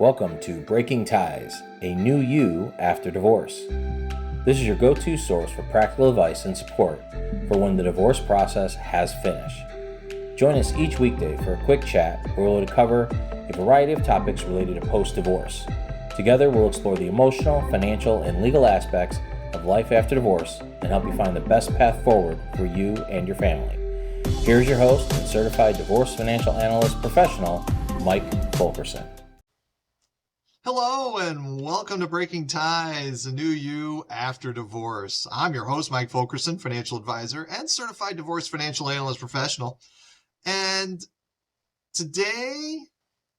Welcome to Breaking Ties, a new you after divorce. This is your go-to source for practical advice and support for when the divorce process has finished. Join us each weekday for a quick chat where we'll cover a variety of topics related to post-divorce. Together, we'll explore the emotional, financial, and legal aspects of life after divorce and help you find the best path forward for you and your family. Here's your host and Certified Divorce Financial Analyst professional, Mike Fulkerson. Hello and welcome to Breaking Ties, a new you after divorce. I'm your host, Mike Fulkerson, financial advisor and certified divorce financial analyst professional. And today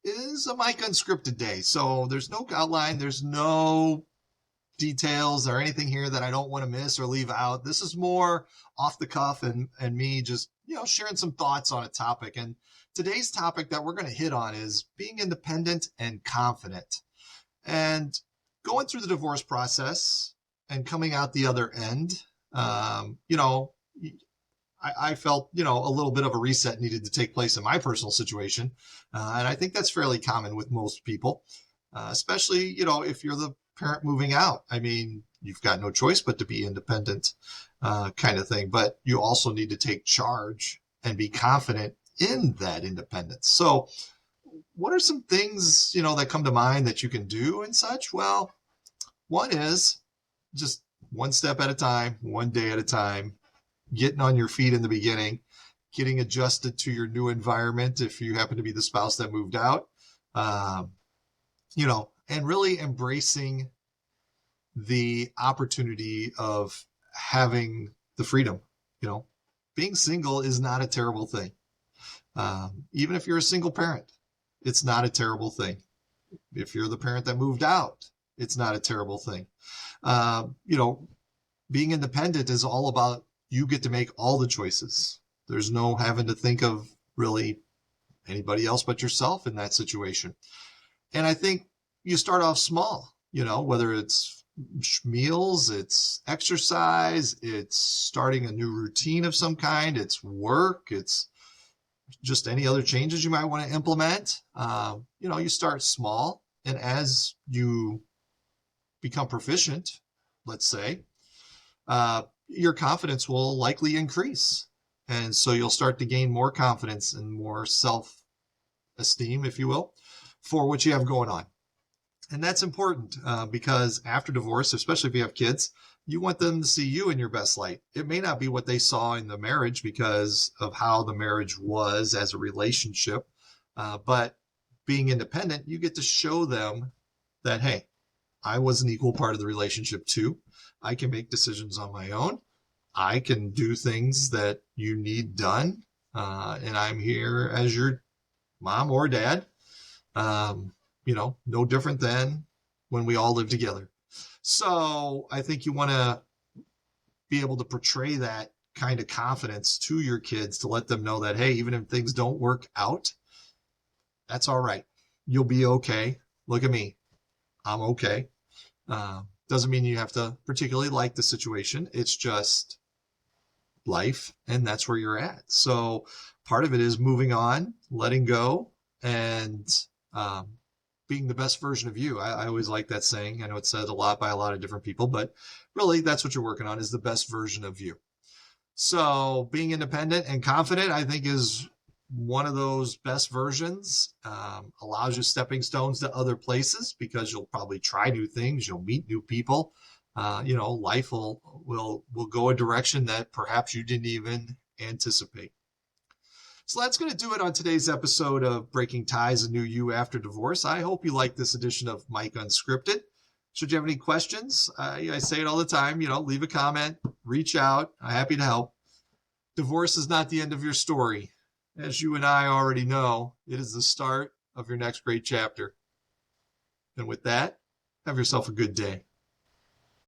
is a Mike Unscripted day. So there's no outline, there's no details or anything here that I don't want to miss or leave out. This is more off the cuff and me just, sharing some thoughts on a topic. And today's topic that we're going to hit on is being independent and confident. And going through the divorce process and coming out the other end, I felt, a little bit of a reset needed to take place in my personal situation. And I think that's fairly common with most people, especially, if you're the parent moving out. I mean, you've got no choice but to be independent kind of thing. But you also need to take charge and be confident in that independence. So what are some things, that come to mind that you can do and such? Well, one is just one step at a time, one day at a time, getting on your feet in the beginning, getting adjusted to your new environment if you happen to be the spouse that moved out, and really embracing the opportunity of having the freedom. Being single is not a terrible thing. Even if you're a single parent, it's not a terrible thing. If you're the parent that moved out, it's not a terrible thing. Being independent is all about you get to make all the choices. There's no having to think of really anybody else but yourself in that situation. And I think you start off small, whether it's meals, it's exercise, it's starting a new routine of some kind, it's work, it's just any other changes you might want to implement. You start small, and as you become proficient, let's say, your confidence will likely increase. And so you'll start to gain more confidence and more self-esteem, if you will, for what you have going on. And that's important because after divorce, especially if you have kids, you want them to see you in your best light. It may not be what they saw in the marriage because of how the marriage was as a relationship. But being independent, you get to show them that, hey, I was an equal part of the relationship too. I can make decisions on my own. I can do things that you need done. And I'm here as your mom or dad. No different than when we all live together. So I think you want to be able to portray that kind of confidence to your kids to let them know that, hey, even if things don't work out, that's all right. You'll be okay. Look at me. I'm okay. Doesn't mean you have to particularly like the situation. It's just life, and that's where you're at. So part of it is moving on, letting go, and being the best version of you. I always like that saying. I know it's said a lot by a lot of different people, but really that's what you're working on, is the best version of you. So being independent and confident, I think, is one of those best versions. Allows you stepping stones to other places because you'll probably try new things. You'll meet new people. Life will go a direction that perhaps you didn't even anticipate. So that's going to do it on today's episode of Breaking Ties, a new you after divorce. I hope you like this edition of Mike Unscripted. Should you have any questions, I say it all the time, leave a comment, reach out. I'm happy to help. Divorce is not the end of your story. As you and I already know, it is the start of your next great chapter. And with that, have yourself a good day.